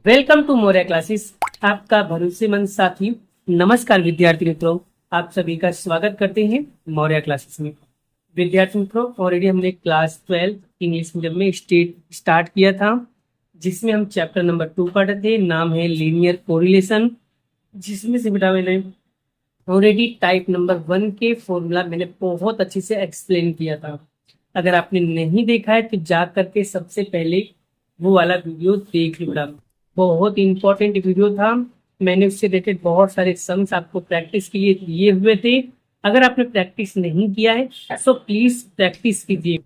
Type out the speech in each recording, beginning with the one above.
Welcome to Maurya classes. आपका भरोसेमंद साथी। नमस्कार विद्यार्थी मित्रों, आप सभी का स्वागत करते हैं मौर्य क्लासेस में। विद्यार्थी मित्रों, ऑलरेडी हमने क्लास 12 इंग्लिश मीडियम में स्टार्ट किया था, जिसमें हम चैप्टर नंबर 2 पढ़ रहे थे। नाम है लीनियर कोरिलेशन, जिसमें से बेटा मैंने ऑलरेडी टाइप नंबर 1 के फॉर्मूला मैंने बहुत अच्छे से एक्सप्लेन किया था। अगर आपने नहीं देखा है तो जा करके सबसे पहले वो वाला वीडियो देख लो बेटा, बहुत इंपॉर्टेंट वीडियो था। मैंने उससे रिलेटेड बहुत सारे सम्स आपको प्रैक्टिस के लिए दिए हुए थे। अगर आपने प्रैक्टिस नहीं किया है तो प्लीज प्रैक्टिस कीजिए।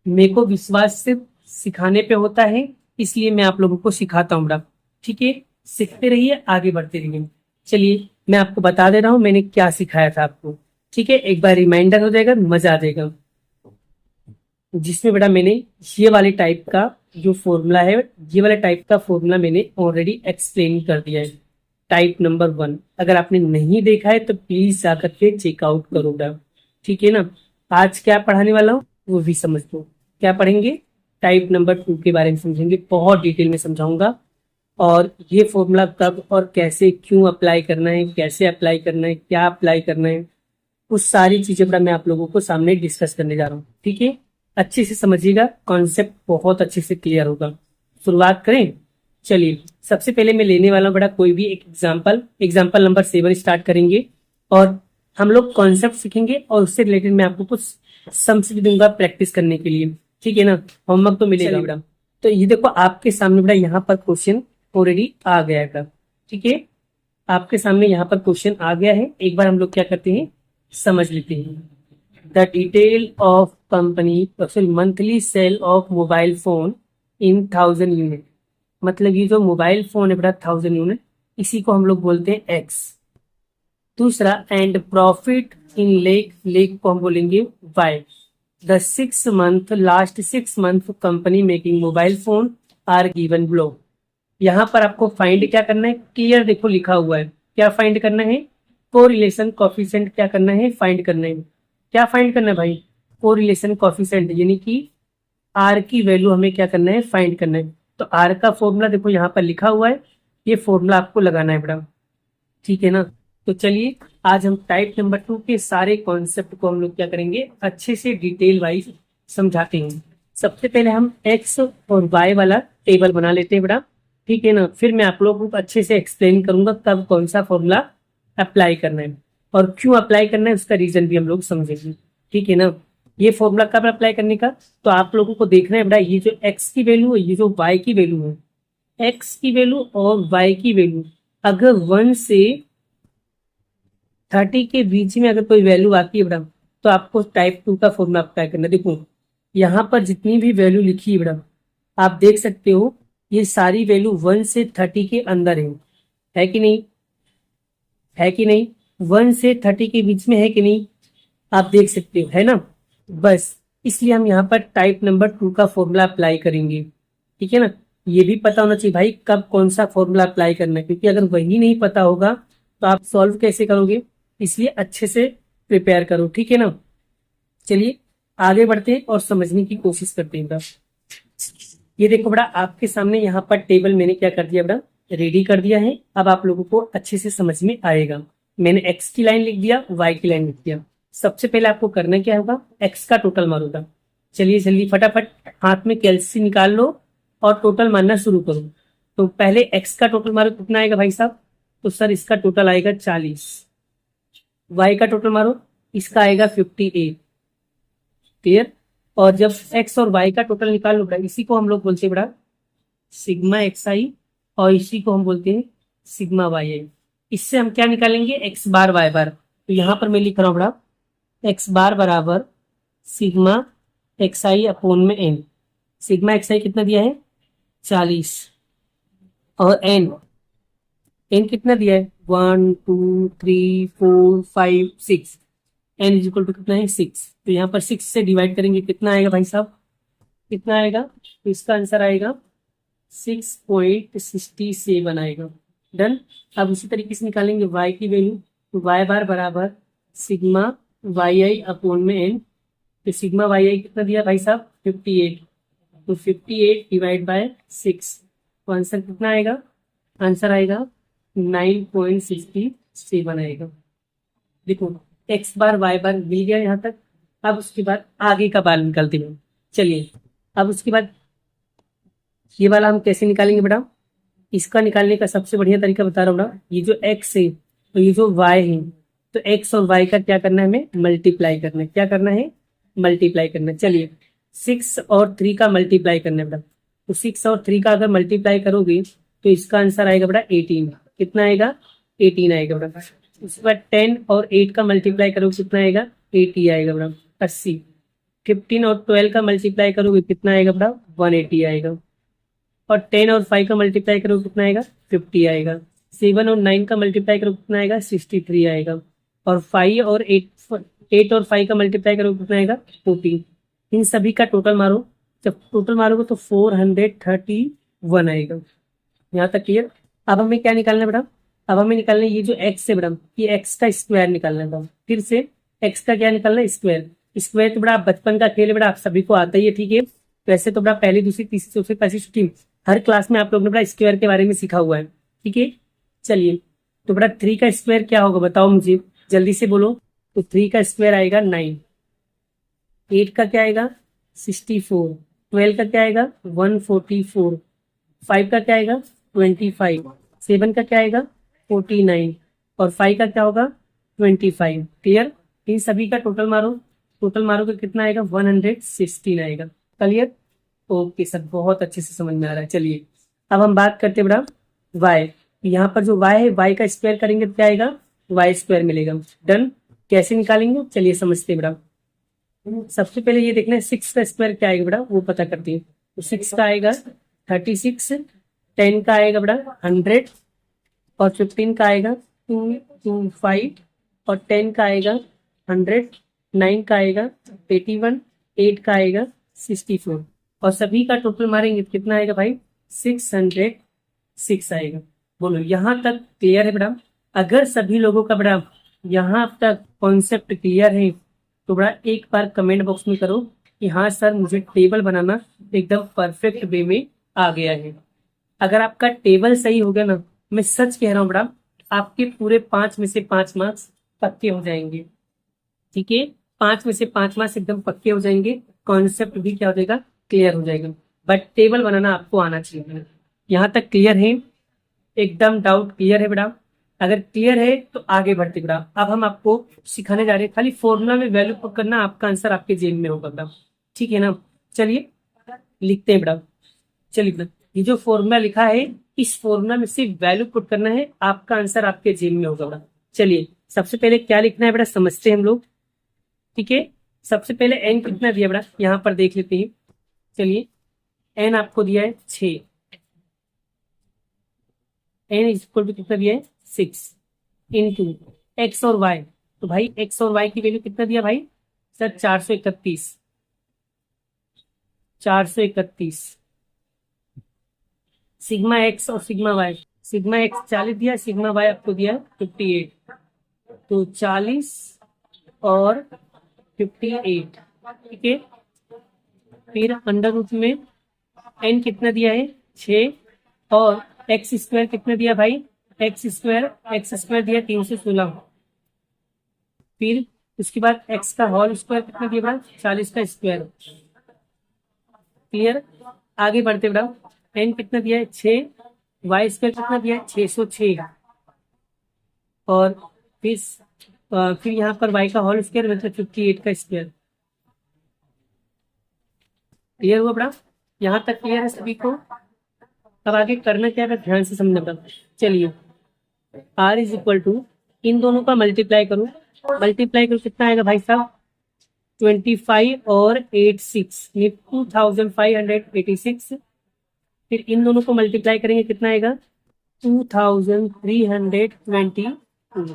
मेरे को विश्वास सिर्फ सिखाने पे होता है, इसलिए मैं आप लोगों को सिखाता हूँ बेटा। ठीक है, सीखते रहिए, आगे बढ़ते रहिए। चलिए मैं आपको बता दे रहा हूँ मैंने क्या सिखाया था आपको। ठीक है, एक बार रिमाइंडर हो जाएगा, मजा आ जाएगा। जिसमें बेटा मैंने ये वाले टाइप का जो फॉर्मूला है, ये वाला टाइप का फॉर्मूला मैंने ऑलरेडी एक्सप्लेन कर दिया है। टाइप नंबर 1 अगर आपने नहीं देखा है तो प्लीज जाकर के चेकआउट करो बेटा। ठीक है ना। आज क्या पढ़ाने वाला हूँ वो भी समझ लो। क्या पढ़ेंगे? टाइप नंबर 2 के बारे में समझेंगे, बहुत डिटेल में समझाऊंगा। और ये फॉर्मूला कब और कैसे क्यों अप्लाई करना है, कैसे अप्लाई करना है, क्या अप्लाई करना है, उस सारी चीजें बेटा मैं आप लोगों को सामने डिस्कस करने जा रहा हूँ। ठीक है, अच्छे से समझिएगा, कॉन्सेप्ट बहुत अच्छे से क्लियर होगा। शुरुआत करें। चलिए सबसे पहले मैं लेने वाला हूँ बेटा कोई भी एक एग्जाम्पल नंबर 7 स्टार्ट करेंगे और हम लोग कॉन्सेप्ट सीखेंगे और उससे रिलेटेड मैं आपको कुछ सम्स भी दूंगा प्रैक्टिस करने के लिए। ठीक है ना, होमवर्क तो मिलेगा बेटा। तो ये देखो आपके सामने बेटा यहाँ पर क्वेश्चन ऑलरेडी आ गया है। ठीक है, आपके सामने यहाँ पर क्वेश्चन आ गया है। एक बार हम लोग क्या करते हैं, समझ लेते हैं। The detail of company monthly sale of mobile phone in 1000 unit. मतलब ये जो मोबाइल फोन है बेटा 1000 यूनिट, इसी को हम लोग बोलते हैं एक्स। दूसरा एंड प्रॉफिट इन लेख को हम बोलेंगे y. The 6 month last 6 month company making mobile phone are given below. यहाँ पर आपको फाइंड क्या करना है, क्लियर देखो लिखा हुआ है। क्या फाइंड करना है? कोरिलेशन कोफिशिएंट क्या करना है, फाइंड करना है। क्या फाइंड करना है भाई? कोरिलेशन कोफिशिएंट, यानी कि आर की वैल्यू हमें क्या करना है, फाइंड करना है। तो आर का फॉर्मूला देखो यहाँ पर लिखा हुआ है, ये फॉर्मूला आपको लगाना है बेटा। ठीक है ना। तो चलिए आज हम टाइप नंबर 2 के सारे कॉन्सेप्ट को हम लोग क्या करेंगे, अच्छे से डिटेल वाइज समझाते हैं। सबसे पहले हम एक्स और वाई वाला टेबल बना लेते हैं बेटा। ठीक है ना, फिर मैं आप लोगों को अच्छे से एक्सप्लेन करूंगा कब कौन सा फॉर्मूला अप्लाई करना है और क्यों अप्लाई करना है, उसका रीजन भी हम लोग समझेंगे। ठीक है ना। ये फॉर्मूला कब अप्लाई करने का, तो आप लोगों को देखना है बेटा, ये जो एक्स की वैल्यू है, ये जो वाई की वैल्यू है, एक्स की वैल्यू और वाई की वैल्यू अगर 1 से 30 के बीच में अगर कोई वैल्यू आती है बेटा, तो आपको टाइप 2 का फॉर्मूला अप्लाई करना है। देखो यहाँ पर जितनी भी वैल्यू लिखी है बेटा, आप देख सकते हो ये सारी वैल्यू 1 से 30 के अंदर है कि नहीं? है कि नहीं? 1 से 30 के बीच में है कि नहीं, आप देख सकते हो, है ना। बस इसलिए हम यहाँ पर टाइप नंबर 2 का फॉर्मूला अप्लाई करेंगे। ठीक है ना। ये भी पता होना चाहिए भाई कब कौन सा फॉर्मूला अप्लाई करना है, क्योंकि अगर वही नहीं पता होगा तो आप सॉल्व कैसे करोगे, इसलिए अच्छे से प्रिपेयर करो। ठीक है ना। चलिए आगे बढ़ते हैं और समझने की कोशिश करते हैं। ये देखो बेटा आपके सामने यहाँ पर टेबल मैंने क्या कर दिया बेटा, रेडी कर दिया है। अब आप लोगों को अच्छे से समझ में आएगा। मैंने एक्स की लाइन लिख दिया, वाई की लाइन लिख दिया। सबसे पहले आपको करना क्या होगा, एक्स का टोटल मारूंगा। चलिए जल्दी फटाफट हाथ में कैलसी निकाल लो और टोटल मारना शुरू करो। तो पहले एक्स का टोटल मारो, कितना आएगा भाई साहब? तो सर इसका टोटल आएगा 40। वाई का टोटल मारो, इसका आएगा 58। क्लियर। और जब एक्स और वाई का टोटल निकाल लो बेटा, इसी को हम लोग बोलते हैं बेटा सिग्मा एक्स आई और इसी को हम बोलते हैं सिग्मा वाई आई। इससे हम क्या निकालेंगे, एक्स बार वाई बार। तो यहाँ पर मैं लिख रहा हूँ बेटा एक्स बार बराबर सिग्मा एक्स आई अपोन में एन। सिग्मा एक्स आई कितना दिया है, 40, और एन एन कितना दिया है, 1 2 3 4 5 6। एन इज इक्वल टू कितना है, 6। तो यहाँ पर 6 से डिवाइड करेंगे, कितना आएगा भाई साहब, कितना आएगा? तो इसका आंसर आएगा 6.67 आएगा। डन। अब उसी तरीके से निकालेंगे y की वैल्यू। तो y बार बराबर सिग्मा वाई आई अपोन में एन। तो सिग्मा वाई आई कितना दिया भाई साहब, 58। तो 58 डिवाइड बाय 6 तो आंसर कितना आएगा? आंसर आएगा 9.67 आएगा। देखो एक्स बार वाई बार मिल गया यहाँ तक। अब उसके बाद आगे का बार निकालते हैं। चलिए अब उसके बाद ये वाला हम कैसे निकालेंगे बेटा? इसका निकालने का सबसे बढ़िया तरीका बता रहा हूँ ना। ये जो एक्स है तो ये जो वाई है, तो एक्स और वाई का क्या करना है? हमें मल्टीप्लाई करना है। क्या करना है? मल्टीप्लाई करना है। चलिए 6 और 3 का मल्टीप्लाई करना है बेटा। तो 6 और 3 का अगर मल्टीप्लाई करोगे तो इसका आंसर आएगा बेटा 18। कितना आएगा? 18 आएगा बेटा। उसके बाद 10 और 8 का मल्टीप्लाई करोगे कितना आएगा? 80 आएगा बेटा, 80। 15 और 12 का मल्टीप्लाई करोगे कितना आएगा बेटा? 180 आएगा। और 10 और 5 का मल्टीप्लाई करोगे कितना आएगा? 50 आएगा। 7 और 9 का मल्टीप्लाई करोगे कितना आएगा? 63 आएगा। और 5 और 8 और 5 का मल्टीप्लाई करोगे कितना आएगा? 14। इन सभी का टोटल मारो। जब टोटल मारोगे तो 431 आएगा। यहाँ तक क्लियर? अब हमें क्या निकालना है बेटा? अब हमें निकालना है ये जो एक्स है बेटा, ये एक्स का स्क्वायर निकालना है बेटा। फिर से एक्स का क्या निकालना है? स्क्वायर। स्क्वायर तो बेटा बचपन का खेल है बेटा, आप सभी को आता ही है, ठीक है। वैसे तो बेटा पहली दूसरी तीसरी चौथी पांचवी छठी हर क्लास में आप लोग ने बेटा स्क्वायर के बारे में सीखा हुआ है, ठीक है। चलिए तो बेटा 3 का स्क्वायर क्या होगा बताओ मुझे, जल्दी से बोलो। तो 3 का स्क्वायर आएगा 9। 8 का क्या आएगा? 64। 12 का क्या आएगा? 144। 5 का क्या आएगा? 25। 7 का क्या आएगा? 49। और 5 का क्या होगा? 25। क्लियर? इन सभी का टोटल मारो। टोटल मारोगे कितना आएगा? 116 आएगा। क्लियर? ओके सर, बहुत अच्छे से समझ में आ रहा है। चलिए अब हम बात करते हैं बेटा वाई। यहाँ पर जो वाई है, वाई का स्क्वायर करेंगे तो क्या आएगा? वाई स्क्वायर मिलेगा। डन। कैसे निकालेंगे चलिए समझते हैं बेटा। सबसे पहले ये देखना है 6 का स्क्वायर क्या आएगा बेटा, वो पता करते हैं। तो 6 का आएगा 36। 10 का आएगा बेटा 100। और 15 का आएगा 225। और 10 का आएगा 100। 9 का आएगा 81। 8 का आएगा 64। और सभी का टोटल मारेंगे तो कितना आएगा भाई? 606 आएगा। बोलो यहाँ तक क्लियर है बेटा? अगर सभी लोगों का बेटा यहाँ तक कॉन्सेप्ट क्लियर है तो बेटा एक बार कमेंट बॉक्स में करो कि हाँ सर मुझे टेबल बनाना एकदम परफेक्ट वे में आ गया है। अगर आपका टेबल सही हो गया ना, मैं सच कह रहा हूँ बेटा, आपके पूरे 5 में से 5 मार्क्स पक्के हो जाएंगे, ठीक है। 5 में से 5 मार्क्स एकदम पक्के हो जाएंगे। कॉन्सेप्ट भी क्या हो जाएगा? क्लियर हो जाएगा। बट टेबल बनाना आपको आना चाहिए। यहाँ तक क्लियर है? एकदम डाउट क्लियर है बेटा? अगर क्लियर है तो आगे बढ़ते बेटा। अब हम आपको सिखाने जा रहे हैं, खाली फॉर्मूला में वैल्यू पुट करना, आपका आंसर आपके जेब में होगा बेटा, ठीक है ना। चलिए लिखते हैं बेटा। चलिए बेटा ये जो फॉर्मूला लिखा है, इस फॉर्मूला में सिर्फ वैल्यू पुट करना है, आपका आंसर आपके जेब में होगा बेटा। चलिए सबसे पहले क्या लिखना है बेटा समझते हैं हम लोग, ठीक है। सबसे पहले एन कितना दिया बेटा, यहाँ पर देख लेते हैं। चलिए एन आपको दिया है 6। एन इक्वल टू कितना दिया है? 6 इंटू एक्स और वाई। तो भाई एक्स और वाई की वैल्यू कितना दिया भाई? सर 431। 431 सिग्मा एक्स और सिग्मा वाई। सिग्मा एक्स 40 दिया, सिग्मा वाई आपको दिया 58। तो 40 और 58, ठीक है। फिर अंडर रूट में एन कितना दिया है? 6। और एक्स स्क्वायर कितना दिया भाई? एक्स स्क्वायर दिया 316। फिर उसके बाद एक्स का होल स्क्वायर कितना दिया बेटा? 40 का स्क्वायर। क्लियर? आगे बढ़ते बेटा। एन कितना दिया है? 6। वाई स्क्वायर कितना दिया है? 606। और फिर यहाँ पर वाई का होल स्क्वायर मतलब 58 का स्क्वायर। क्लियर हुआ बेटा? यहाँ तक क्लियर है सभी को? अब आगे करना क्या है ध्यान से समझना बेटा। चलिए आर इज इक्वल टू, इन दोनों का मल्टीप्लाई करो। मल्टीप्लाई करो कितना आएगा भाई साहब? 25 और 86 ये 2586। फिर इन दोनों को मल्टीप्लाई करेंगे कितना आएगा? 2322।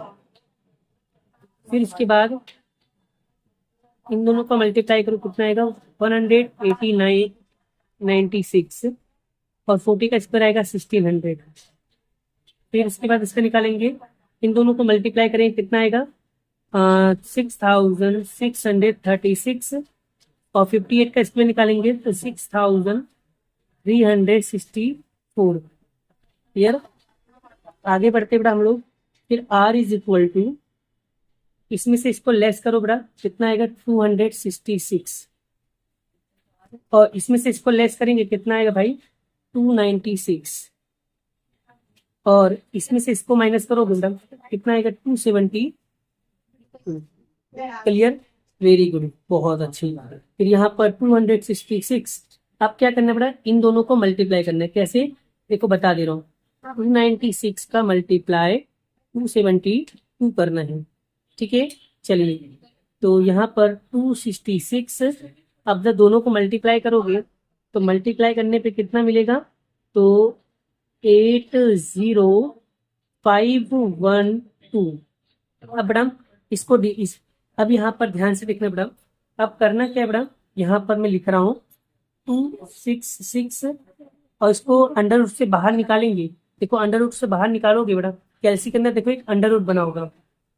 फिर इसके बाद इन दोनों को मल्टीप्लाई करो कितना आएगा? 189 96। और 40 का स्क्वायर आएगा 1600। फिर इसके बाद इसका निकालेंगे, इन दोनों को मल्टीप्लाई करेंगे कितना आएगा? 6636। और 58 का स्क्वायर निकालेंगे तो 6364। 4। क्लियर। आगे बढ़ते बेटा हम लोग। फिर r इज इक्वल टू, इसमें से इसको लेस करो बेटा, कितना आएगा 266, और इसमें से इसको लेस करेंगे कितना आएगा भाई 296, और इसमें से इसको माइनस करोगे बेटा कितना आएगा 270। क्लियर, वेरी गुड, बहुत अच्छी। फिर यहाँ पर 266, अब क्या करना पड़ा, इन दोनों को मल्टीप्लाई करना है। कैसे, देखो बता दे रहा हूँ, 296 का मल्टीप्लाई 272 करना है। ठीक है, चलिए, तो यहाँ पर 266, अब जब दोनों को मल्टीप्लाई करोगे तो मल्टीप्लाई करने पे कितना मिलेगा, तो 80512। अब बड़ा इसको अब यहाँ पर ध्यान से देखना बड़ा, अब करना क्या है बड़ा, यहाँ पर मैं लिख रहा हूँ 266, और इसको अंडर रूट से बाहर निकालेंगे। देखो अंडर रूट से बाहर निकालोगे बड़ा, कैलसी के अंदर देखो एक अंडर रूट बना होगा।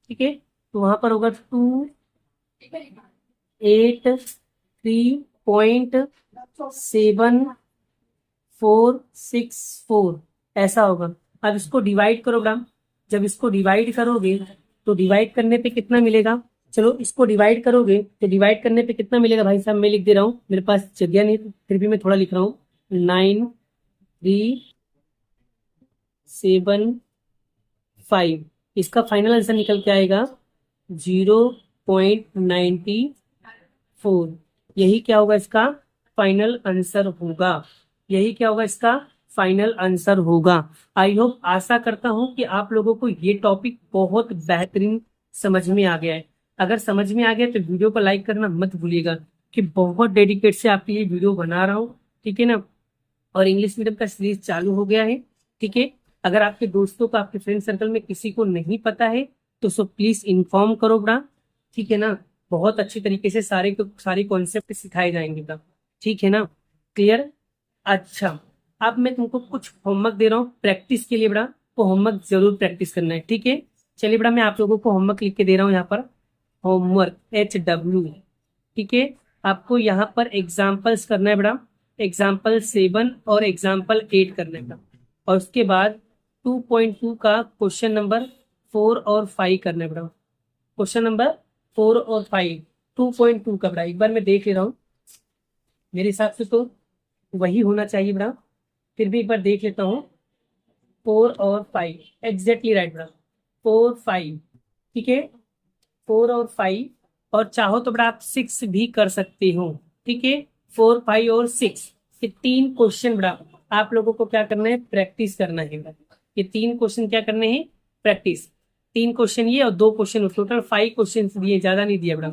ठीक है, तो वहां पर होगा 283.7464, ऐसा होगा। अब इसको डिवाइड करो बड़ा, जब इसको डिवाइड करोगे तो डिवाइड करने पे कितना मिलेगा, चलो इसको डिवाइड करोगे तो डिवाइड करने पे कितना मिलेगा भाई साहब, मैं लिख दे रहा हूँ, मेरे पास जगह नहीं फिर भी मैं थोड़ा लिख रहा हूँ, 9375। इसका फाइनल आंसर निकल के आएगा 0.94। यही क्या होगा इसका फाइनल आंसर होगा, यही क्या होगा इसका फाइनल आंसर होगा। आई होप, आशा करता हूं कि आप लोगों को ये टॉपिक बहुत बेहतरीन समझ में आ गया है। अगर समझ में आ गया तो वीडियो को लाइक करना मत भूलिएगा, कि बहुत डेडिकेट से आपके लिए वीडियो बना रहा हूँ। ठीक है ना, और इंग्लिश मीडियम का सीरीज चालू हो गया है। ठीक है, अगर आपके दोस्तों को, आपके फ्रेंड सर्कल में किसी को नहीं पता है तो सो प्लीज इन्फॉर्म करो बड़ा। ठीक है ना, बहुत अच्छी तरीके से सारे कॉन्सेप्ट सिखाए जाएंगे बड़ा। ठीक है ना, क्लियर। अच्छा, अब मैं तुमको कुछ होमवर्क दे रहा हूँ प्रैक्टिस के लिए बड़ा, तो होमवर्क जरूर प्रैक्टिस करना है। ठीक है, चलिए बड़ा, मैं आप लोगों को होमवर्क लिख के दे रहा हूँ यहाँ पर, होमवर्क HW। ठीक है, आपको यहाँ पर एग्जाम्पल्स करना है बड़ा, एग्जाम्पल 7 और एग्जाम्पल 8 करना है बड़ा, और उसके बाद 2.2 का क्वेश्चन नंबर 4 और 5 करना है बड़ा। क्वेश्चन नंबर 4 और 5 2.2 का बड़ा, एक बार मैं देख ले रहा हूँ, मेरे हिसाब से तो वही होना चाहिए बड़ा, फिर भी एक बार देख लेता हूँ। 4 और 5 एग्जैक्टली राइट बड़ा, 4 5। ठीक है, 4 और 5, और चाहो तो बड़ा आप 6 भी कर सकते हो। ठीक है, 4 5 और 6, ये 3 क्वेश्चन बड़ा आप लोगों को क्या करना है, प्रैक्टिस करना है बड़ा। ये 3 क्वेश्चन क्या करने हैं, प्रैक्टिस। 3 क्वेश्चन ये और 2 क्वेश्चन, टोटल 5 क्वेश्चन दिए, ज्यादा नहीं दिया बड़ा।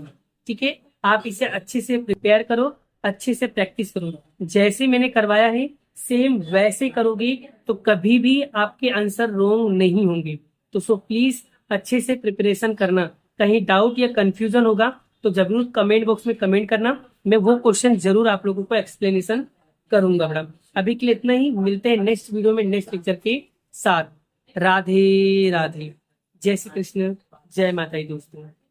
ठीक है, आप इसे अच्छे से प्रिपेयर करो, अच्छे से प्रैक्टिस करो, जैसे मैंने करवाया है सेम वैसे करोगे तो कभी भी आपके आंसर रॉन्ग नहीं होंगे। तो सो प्लीज अच्छे से प्रिपरेशन करना, कहीं डाउट या कंफ्यूजन होगा तो जरूर कमेंट बॉक्स में कमेंट करना, मैं वो क्वेश्चन जरूर आप लोगों को एक्सप्लेनेशन करूंगा मैडम। अभी के लिए इतना ही, मिलते हैं नेक्स्ट वीडियो में नेक्स्ट लेक्चर के साथ। राधे राधे, जय श्री कृष्ण, जय माता दी दोस्तों।